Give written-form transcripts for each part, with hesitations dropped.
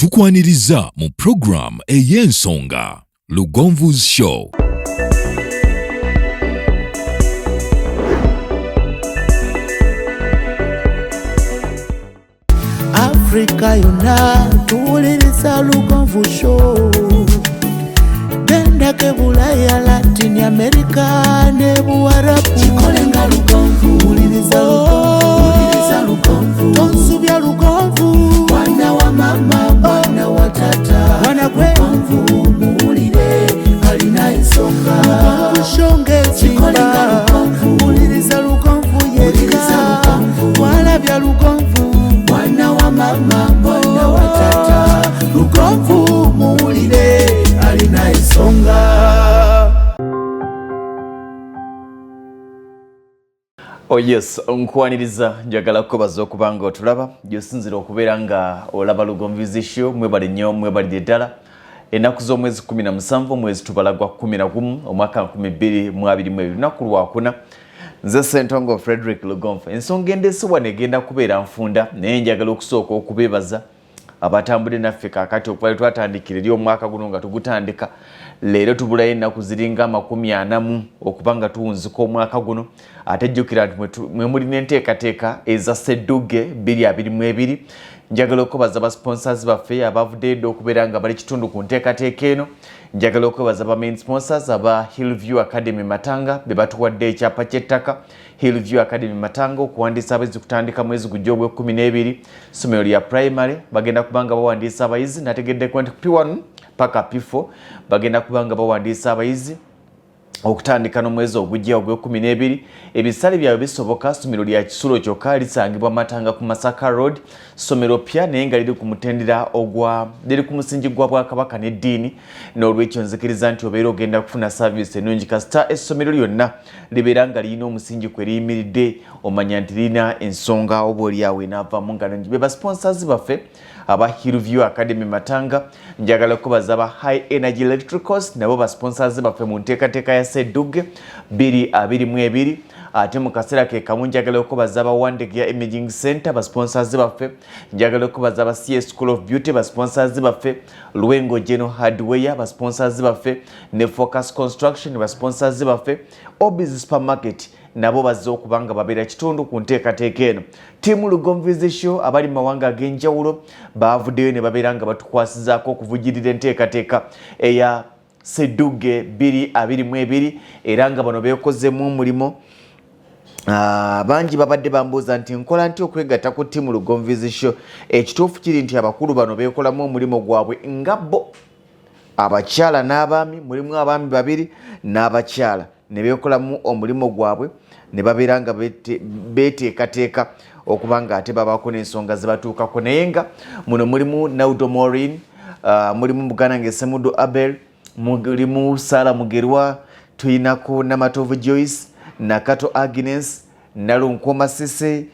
Tukwaniriza mu program ey'ensonga Lugonvu's Show. Africa yonna tuwuliriza Lugonvu Show. Benda ke Bulaya, Latin America ne Buwarabu. Chikolenga Lugonvu, wuliriza Lugonvu. Tonsubya Lugonvu. Mwana wa mama, mwana wa tata. Mwana Lugonvu, muwulire alina ensonga. Lugonvu shonge chikolenga Lugonvu. Wuliriza Lugonvu yeka. Walabya Lugonvu. Mwana wa mama, mwana wa tata. Lugonvu, muwulire alina ensonga. Oh yes, nkwaniriza njagala kubaza okubanga otulaba gyosinzira okubeera nga olaba Lugonvu's Show. Mwebale nnyo, mwebalire ddala. Ennaku z'omwezi 17 mwezi tubalagwa 11 omwaka 2022 lunaku lwakuna. Nze Ssentongo Frederick Lugonvu. Ensonga endeesebwa negenda kubeera nfunda naye njagala okusooka okubeebaza abatambudde naffe kaakati okuva twatandikira eri omwaka guno nga tugutandika. Leero tubulayo ennaku ziringa 40 okuba nga tuwunzika omwaka guno. Ate jjukira nti mwe muli n'enteekateeka eza Sseddugge 2022. Njagala okubaza abasponsors baffe abavuddeyo okubeera nga bali kitundu ku nteekateeka eno. Njagala okubaza aba main sponsors aba Hillview Academy Matanga be batuwadde ekyapa ky'ettaka. Hillview Academy Matanga okuwandiisa abayizi kutandika mwezi gujja ogw'e12. Ssomero lya primary bagenda kubanga bawandiisa abayizi nategeddeko nti P1 paka P4 bagenda kubanga bawandiisa abayizi okutandika n'omwezi ogujja ogw'e12. Ebisale byabwe bisoboka. Ssomero lya Kisulo kyokka lisangibwa Matanga ku Masaka Road. Ssomero pya naye nga liri ku mutendera liri ku musingi gwa Bwakabaka n'eddiini. N'olwekyo nzikiriza nti obeera ogenda kufuna service ennungi kasita essomero lyonna libeera nga lirina omusingi kwe liyimiridde omanya nti lirina ensonga oba oliawo enaavaamu nga nungi. Be basponsors baffe aba Hillview Academy Matanga. Njagala kubaza aba High Energy Electricals nabo basponsors baffe mu nteekateeka ya Sseddugge 2022. Ate mu kaseera ke kamu njagala okubaza aba Wandegya Imaging Center basponsors baffe. Njagala okubaza aba CS School of Beauty basponsors baffe. Lwengo General Hardware basponsors baffe. Ne Focus Construction basponsors baffe. Obiz Supermarket nabo bazze okubanga babeera kitundu ku nteekateeka eno. Tiimu Lugonvu's Show abali mu mawanga ag'enjawulo baavuddeyo ne babeera nga batukwasizaako okuvujjirira enteekateeka eya Sseddugge 2022 era nga bano beekozeemu omulimo. Bangi babadde bambuuza nti nkola nti okwegatta ku tiimu Lugonvu's Show. Ekituufu kiri nti abakulu bano beekolamu omulimo gwabwe nga bo abakyala n'abaami. Mulimu abaami 2 n'abakyala ne beekolamu omulimo gwabwe ne babeera nga beeteekateeka okuba nga ate babaako n'ensonga ze batuukako. Naye nga muno mulimu Naudo Maureen, mulimu Buganda Ngesemudo Abel, mulimu Sara Mugerwa, tuyinako Namatovu Joyce, Nakato Agnes, Nalunkoma Sise,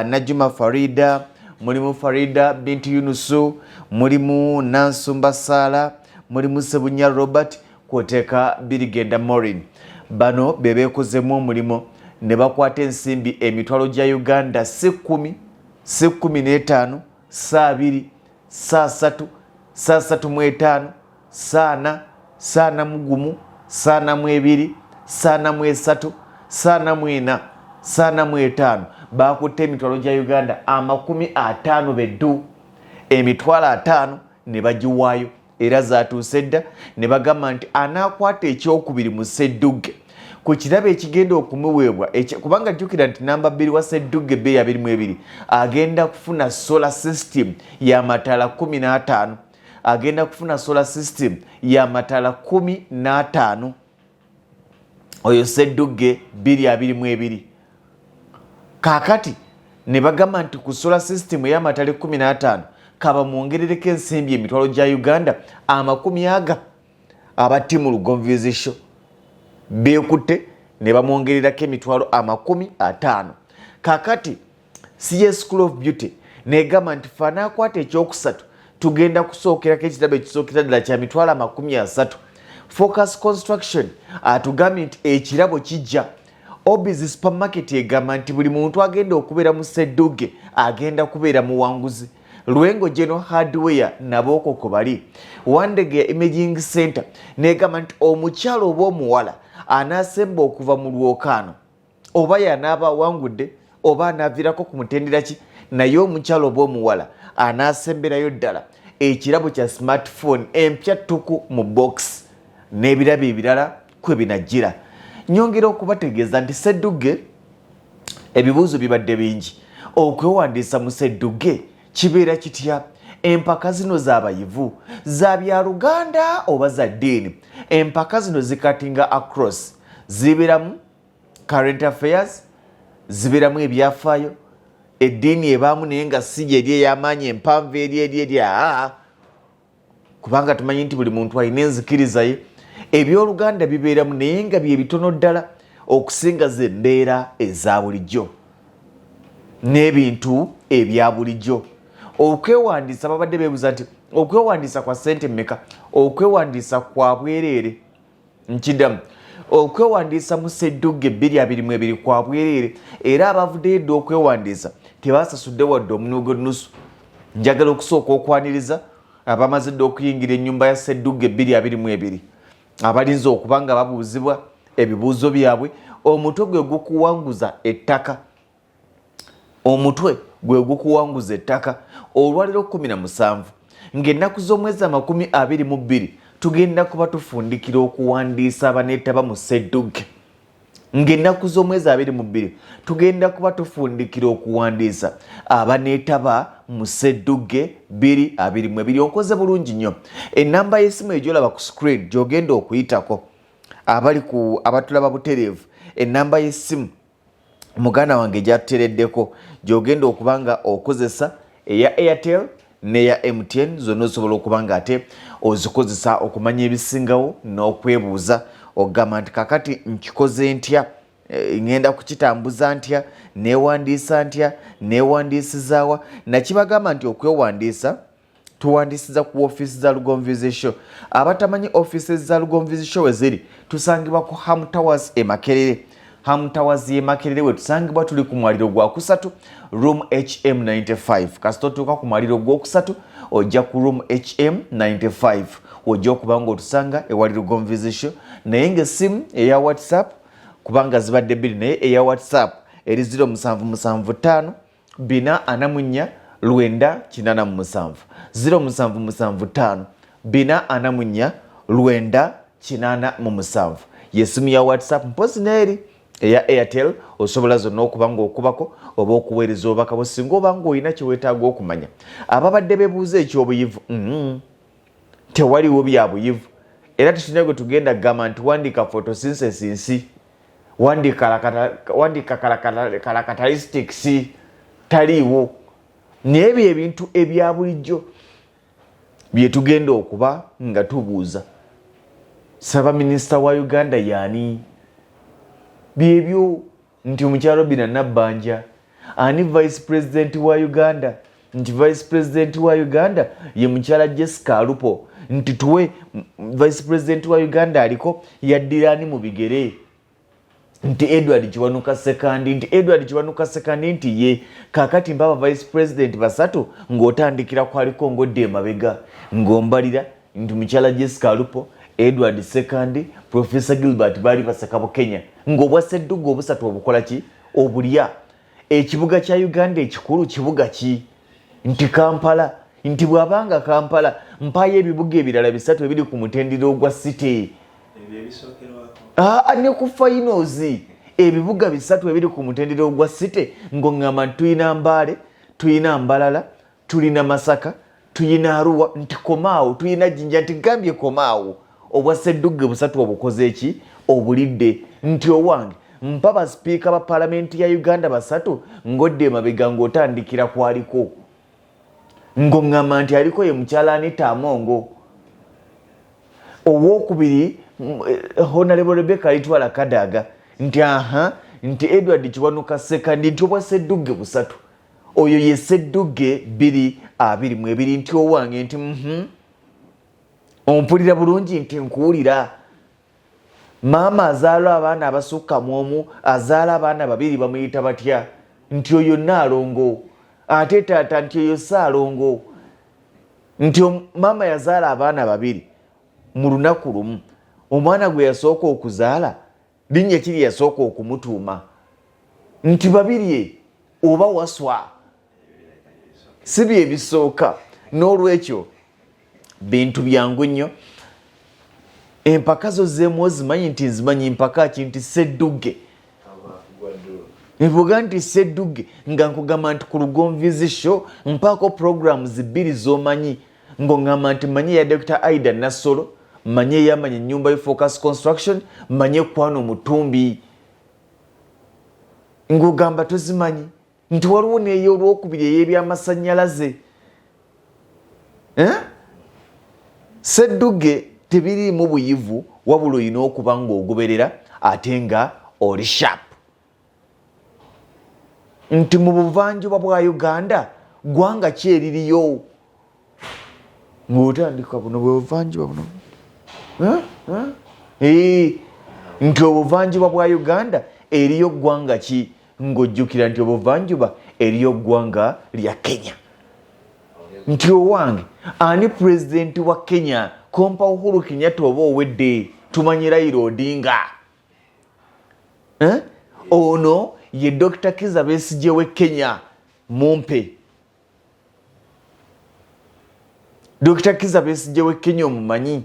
Najuma Farida, mulimu Farida binti Yunusu, mulimu Nansumba Sala, mulimu Sebunya Robert, kwoteeka Birigenda Maureen. Bano bebeekozeemu omulimo ne bakwata ensimbi emitwalo gya Uganda 10, 15, 20, 30, 35, 40, 41, 42, 43, 44, 45 bakutte emitwalo gya Uganda 50 beddu. Emitwalo 5 ne bagiwaayo era zaatuuse dda ne bagamba nti anaakwata ekyokubiri mu Sseddugge ku kirabo ekigenda okumuweebwa kubanga jjukira nti namba 2 wa Sseddugge 2022 agenda kufuna solar system y'amataala 15. Agenda kufuna solar system y'amataala 15 oyo Sseddugge 2022. Kaakati ne bagamba nti ku solar system y'amataala 15 kaba mwongerereko ensimbi emitwalo gya Uganda 50 aba tiimu Lugonvu's Show beekutte ne bamwongererako emitwalo 50. Kaakati CS School of Beauty negamba nti fanaakwata ekyokusatu tugenda kusookerako ekirabo ekisookera ddala kya mitwalo 30. Focus Construction atugambye nti ekirabo kijja. Obiz Supermarket egamba nti buli muntu agenda okubeera mu Sseddugge agenda kubeera muwanguzi. Lwengo General Hardware naboko kobali Wandege Imaging Center negamba nti omukyalo ob'omuwala anasemba okuva mu Lwokano oba yanaba wangudde oba anavirako ku mutendera ki naye omukyalo ob'omuwala anasemberayo ddala ekirabo kya smartphone empya tuku mu box n'ebirabo ebirala kwe binajjira. Nyongera okubategeeza nti Sseddugge ebibuuzo bibadde bingi. Okwewandiisa mu Sseddugge kibeera kitya? Empaka zino z'abayivu za byaluganda oba za ddiini? Empaka zino zikatinga across, zibeeramu current affairs, zibeeramu ebyafaayo, eddiini ebaamu naye nga si eri ey'amaanyi empanvu eri kubanga tumanyi nti buli muntu alina enzikiriza ye. Ebyoluganda bibeeramu naye nga bye bitono ddala okusinga z'embeera eza bulijjo n'ebintu ebya bulijjo. Okwewandiisa babadde beebuuza nti okwewandiisa kwa ssente mmeka? Okwewandiisa kwa bwereere. Nkiddamu, okwewandiisa mu Sseddugge 2022 kwa bwereere era abavuddeyo edda okwewandiisa tebasasudde wadde omunogo nnusu. Njagala okusooka okwaniriza abamaze dda okuyingira ennyumba ya Sseddugge 2022 abalinze okuba nga babuuzibwa ebibuuzo byabwe. Omutwe gwe gukuwanguza ettaka, omutwe gwe gukuwanguza ettaka olwaliro 17 ng'ennaku z'omwezi 22 tugenda kuba tufundikira okuwandiisa abaneetaba mu Sseddugge. Ng'ennaku z'omwezi 22 tugenda kuba tufundikira okuwandiisa abaneetaba mu Sseddugge 2022. Okoze bulungi nnyo. Ennamba y'essimu egyolaba ku screen gy'ogenda okuyitako abatulaba butereevu, ennamba y'essimu muganda wange gyatutereddeko gy'ogenda okuba nga okozesa eya Airtel n'eya MTN, zonna osobola okuba nga ate ozikozesa okumanya ebisingawo n'okwebuuza ogamba nti kakati nkikoze ntya, ngenda kukitambuza ntya, neewandiisa ntya, neewandiisizaawa. Nakibagamba nti okwewandiisa tuwandiisiza ku ofiisi za Lugonvizi Show. Abatamanyi ofiisi za Lugonvizi Show we ziri, tusangibwa ku Ham Towers e Makerere. Ham Towers ye Makerere we tusangibwa tuli ku mwaliro gwa kusatu room HM95. Kasita otuuka ku mwaliro gw'okusatu ojja ku room HM95 ojja okuba nga otusanga ewali Lugonvizi Show. Naye ng'essimu eya WhatsApp kubanga zibadde bbiri, naye eya WhatsApp eri 0775 444 987 0775 444 987 yessimu ya WhatsApp. Mpozi neeri eya Airtel osobola zonna okuba nga okubako oba okuweereza obubaka bwo singa oba nga olina kye weetaaga okumanya. Ababadde beebuuza ekyobuyivu tewaliwo bya buyivu era tukina gwe tugenda kugamba nti wandiika photosynthesis, wandiika characteristics taliiwo. Naye ebyo ebintu ebya bulijjo bye tugenda okuba nga tubuuza. Saba minisita wa Uganda yaani? Byebyo nti omukyalo Bina Nabbanja. Ani vice president wa Uganda? Nti vice president wa Uganda ye mukyala Jessica Alupo. Nti tuwe vice president wa Uganda aliko yaddirani mu bigere. Nti Edward Kiwanuka sekandi, nti Edward Kiwanuka sekandi nti ye kakati mbaba vice president basatu ng'otandikira kwaliko ngodde emabega ng'ombalira nti mukyala Jessica Alupo, Edward sekandi, Professor Gilbert bali basaka Kenya ng'obwa Sseddugge obusatu obukola ki obulya. Ekibuga kya Uganda ekikulu kibuga ki? Nti Kampala. Nti bwabanga Kampala mpayo ebibuga ebirala bisatu ebiri ku mutendera ogwa city. Ne ku finals ebibuga bisatu ebiri ku mutendera ogwa city ng'ongamba tuyina Mbale, tuyina Mbalala, tulina Masaka, tuyina Arua, nti komaawo tuyina Jinja. Nti gambye komaawo obwa Sseddugge busatu obukoze eki obulidde. Nti owange mpaba speaker ba parliament ya Uganda basatu ngodde emabega ng'otandikira kwaliko ng'ongamba nti aliko ye mukyala Anita Amongo. Owokubiri Honorable Rebecca Litwala Kadaga. Nti nti Edward Kiwanuka sekandi, nti obwa Sseddugge busatu oyo ye Sseddugge 2022. Nti owange nti ompulira bulungi? Nti nkuwulira. Maama azaala abaana abasukka mu omu, azaala abaana babiri bamuyita batya? Nti oyo Naalongo. ate taata nti oyo Ssaalongo nti mama yazaala abaana babiri mu lunaku lumu. Omwana gwe yasooka okuzaala linnya kiri yasooka okumutuuma nti babiri oba waswa si bye bisooka. N'olwekyo bintu byangu nnyo. Empaka zo zeemu ozimanyi nti nzimanyi mpaka ki nti Sseddugge evuga nti Sseddugge nga nkugamba nti ku Lugonvizi show mpaako programs 2 z'omanyi ng'ongamba nti manyi ya Dr. Aida Nassolo, manyi eyamanya ennyumba Focus Construction, manyi Kwano Mutumbi, ng'ogamba tozimanyi nti waliwo n'ey'olwokubiri ey'ebyamasannyalaze. Sseddugge tebiriimu buyivu wabula olina okuba ng'ogoberera ate nga oli sharp. Nti mu buvanjuba bwa Uganda ggwanga ki eririyo ng'otandika buno bwe buvanjuba buno nti obuvanjuba bwa Uganda eriyo ggwanga ki ng'ojjukira nti obuvanjuba eriyo ggwanga lya Kenya. Nti owange ani pulezidenti wa Kenya kompa Uhuru Kenyatta oba owedde tumanyi Raila Odinga. Ono ye Dr. Kizza Besigye w'e Kenya mumpe. Dr. Kizza Besigye w'e Kenya omumanyi.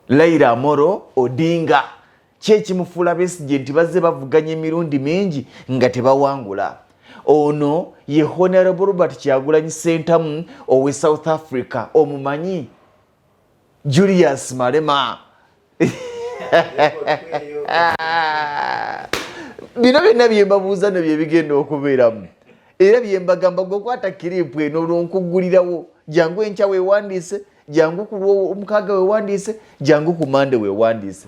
Raila Amolo Odinga kyekimufuula Besigye nti bazze bavuganya emirundi mingi nga tebawangula. Ono ye Honorable Robert Kyagulanyi Ssentamu owe South Africa omumanyi. Julius Malema bino byonna bye mbabuuza ne bye bigenda okubeeramu era bye mbagamba gwe kwata kiripu eno olw'onkuggulirawo jangu enkya weewandiise, jangu ku Lwomukaaga weewandiise, jangu ku Mande weewandiise.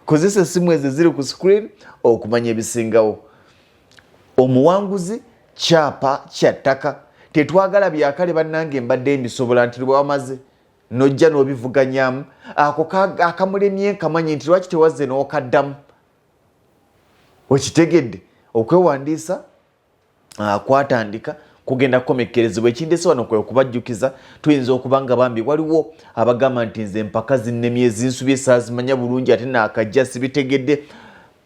Kozesa essimu ezo ziri ku screen okumanya ebisingawo. Omuwanguzi KYAPA kya ttaka. Tetwagala byakale bannange mbadde mbisobola nti lwamaze nojja n'obivuganyaamu ako akamulemye kamanyi nti lwaki tewazze n'okaddamu. Okitegedde okwewandiisa kwatandika kugenda kukomekkerezebwa. Ekindese wano kwe okubajjukiza tuyinza okuba nga bambi waliwo abagamba nti nze empaka zinnemye ezinsubye saazimanya bulungi ate naakajja sibitegedde.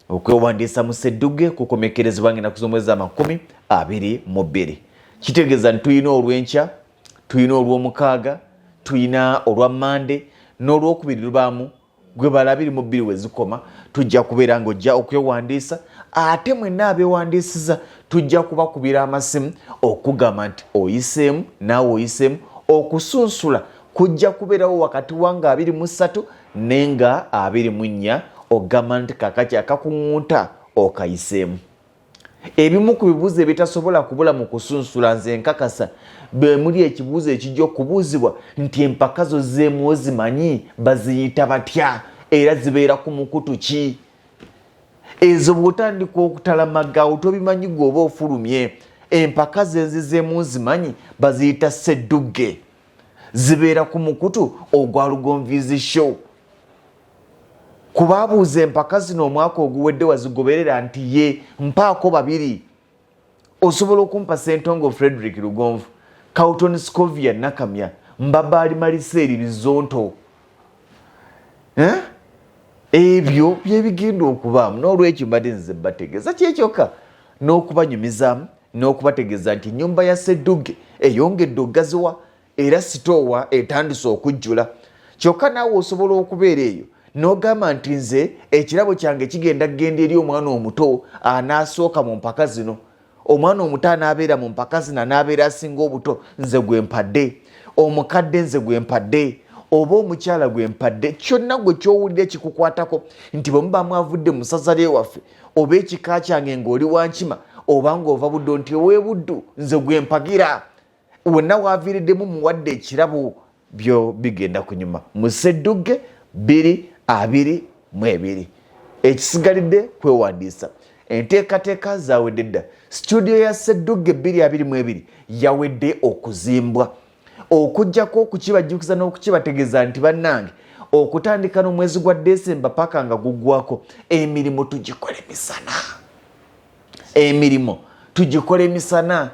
Okwewandiisa mu Sseddugge kukomekkerezebwa ng'ennaku z'omwezi 22. Kitegeeza nti tuyina olw'enkya, tuyina olw'omukaaga, tuyina olwa Mande n'olwokubiri lubaamu gwe bala 22 we zikoma. Tujja kubeera ng'ojja okwewandiisa ate mwenna abeewandiisiza tujja kubakubira amasimu okugamba nti oyiseemu naawe oyiseemu. Okusunsula kujja kubeerawo wakati wanga 23 nenga 24 ogamba nti kakaki akakuŋŋunta okayiseemu. Ebimu ku bibuuzo ebitasobola kubula mu kusunsula nze nkakasa bwe muli ekibuuzo ekijja okubuuzibwa nti empaka zo zeemu ozimanyi baziyita batya era zibeera ku mukutu ki. Ezo bw'otandika okutalamaga otobimanyi gw'oba ofulumye. Empaka zenzizeemu nzimanyi baziyita Sseddugge, zibeera ku mukutu ogwa Lugonvizi show. Kubaabuuza empaka zino omwaka oguwedde wazigoberera nti ye mpaako 2. Osobola okumpa Ssentongo Frederick Lugonvu, Cawton Scovia Nakamya, Mbabaali Maliseeri Bizonto. Ebyo bye bigenda okubaamu. N'olwekyo mbadde nze bategeeza kyekyokka n'okubanyumizaamu n'okubategeeza nti ennyumba ya Sseddugge eyongedde ogaziwa era sitoowa etandise okujjula. Kyokka naawe osobola okubeera eyo n'ogamba nti nze ekirabo kyange kigenda kgenda eri omwana omuto anaasooka mu mpaka zino. Omwana omuto anaabeera mu mpaka zino anaabeera asinga obuto nze gwe mpadde, omukadde nze gwe mpadde, oba omukyala gwe mpadde. Kyonna gwe kyowulira kikukwatako nti bwe muba mwavudde mu ssaza ly'ewaffe oba ekika kyange ng'oli Wankima oba ng'ova Buddo nti ow'e Buddu nze gwe mpagira. Wonna waaviiriddemu muwadde ekirabo byo bigenda kunyuma mu Sseddugge 2022. Ekisigalidde kwewandiisa. Enteekateeka zaawedde dda. Studio ya Sseddugge 2022 yawedde okuzimbwa. Okujjako okukibajjukiza n'okukibategeeza nti bannange okutandika n'omwezi gwa Desemba paka nga guggwako emirimu tugikole misana. Emirimu tugikole misana.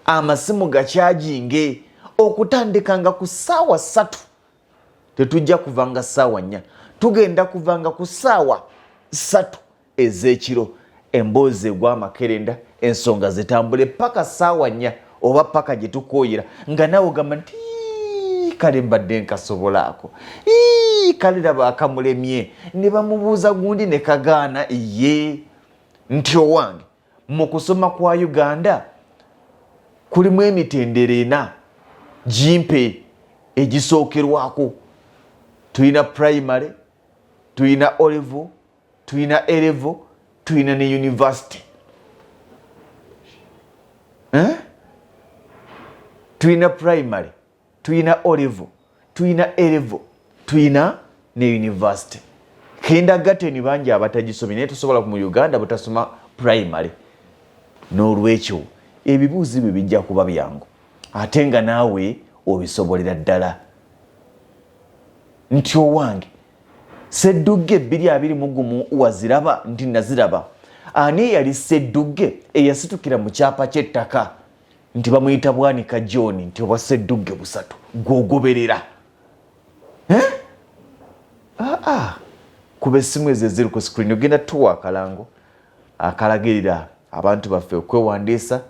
amasimu gakyajinge okutandikanga ku ssaawa 3 tetujja kuvanga ssaawa 4 tugenda kuvanga ku ssaawa 3 ez'ekiro emboozi egw'amakerenda ensonga zitambule paka ssaawa 4 oba paka gye tukooyera nga naawe ogamba nti kale mbadde nkasobolaako kale laba akamulemye ne bamubuuza gundi ne kagaana ye nti owange mu kusoma kwa Uganda kulimu emitendera 4 jimpe egisookerwako. Tuyina primary, tuyina O level, tuyina A level, tuyina ne university. Tuyina primary, tuyina O level, tuyina A level, tuyina ne university. Kindergarten bangi abatagisomye naye tusobola mu Uganda butasoma primary. N'olwekyo ebibuuzi bye bijja kuba byangu ate nga naawe obisobolera ddala. Nti owange Sseddugge 221 waziraba nti naziraba. Ani yali Sseddugge eyasitukira mu kyapa ky'ettaka nti bamuyita Bwanika John nti oba Sseddugge 3 gwogoberera kuba essimu ezo eziri ku screen ogenda tuwa akalango akalagirira abantu baffe okwewandiisa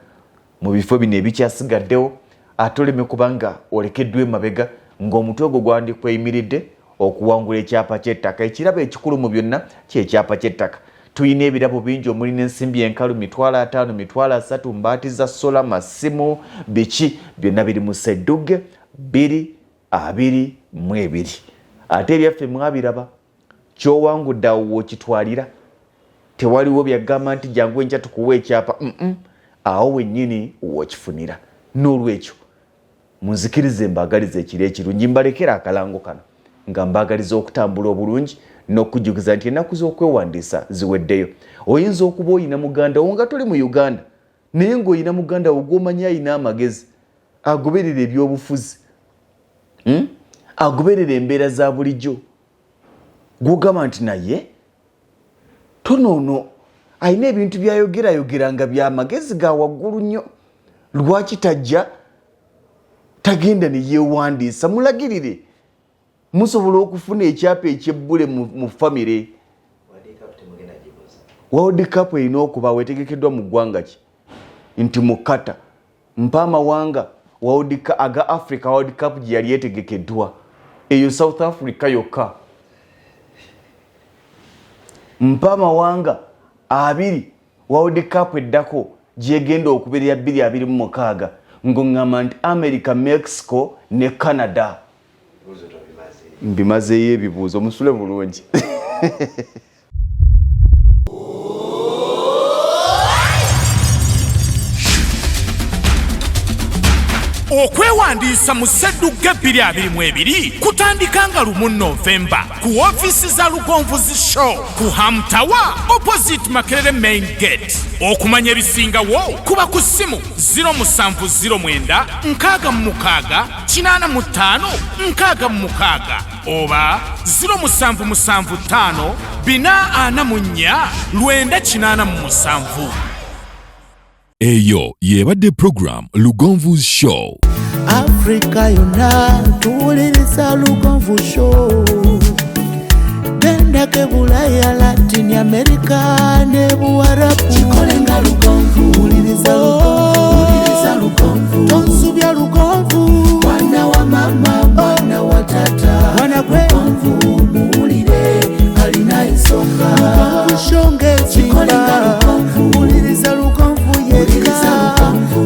mu bifo bino ebikyasigaddewo ate oleme kubanga olekeddwa emabega ng'omutwe ogwo gwandikweyimiridde okuwangula ekyapa ky'ettaka. Ekirabo ekikulu mu byonna ky'ekyapa ky'ettaka. Tuyina ebirabo bingi omuli n'ensimbi enkalu 5,000 3,000 mbaati za sola masimu biki byonna biri mu Sseddugge 222. Ate ebyaffe mwabiraba kyowangudde awo w'okitwalira tewaliwo byagamba nti jangu enkya tukuwa ekyapa awo wennyini w'okifunira. N'olwekyo munzikirize mbagaliza ekiro ekirungi mbalekera akalango kano nga mbagaliza okutambula obulungi n'okujjukiza nti ennaku z'okwewandiisa ziweddeyo. Oyinza okuba oyina muganda wo nga toli mu Uganda naye ng'oyina muganda wo gw'omanyi ayina amagezi agoberera ebyobufuzi agoberera embeera za bulijjo gw'ogamba nti naye tonoono ayina ebintu byayogera nga byamagezi ga waggulu nnyo. Lwaki tajja tagenda ne yeewandiisa? Mulagirire musobola okufuna ekyapa ekyebbule mu famire. World Cup erina okuba wetegekeddwa mu ggwanga ki nti mukata mpa amawanga aga Africa World Cup gye yali yetegekeddwa eyo South Africa yokka. Mpa amawanga 2 World Cup eddako gyegenda okubeera 2026 ng'oŋŋamba nti America, Mexico ne Canada. Mbimazeeyo ebibuuzo musule bulungi. Okwewandiisa mu Sseddugge 222 kutandika nga 1 Novemba ku ofiisi za Lugonvuzi Show ku Hamtawa opposite Makerere main gate. Okumanya ebisingawo kuba ku ssimu 0709 66 85 66 oba 0775 444 987. Eyo yebadde program Lugonvuzi Show. Africa yonna tuwuliriza Lugonvu Show. Bendake Bulaya, Latin America ne Buwarabu. Chikolenga Lugonvu. Wuliriza Lugonvu. Tonsubya Lugonvu. Mwana wa mama, mwana wa tata. Mwana kwe Lugonvu muwulire alina ensonga. Lugonvu shonge chikolenga Lugonvu. Wuliriza Lugonvu yeka.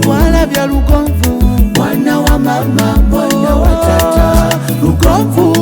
Walabya Lugonvu. Mwana wa mama, mwana wa tata. Lugonvu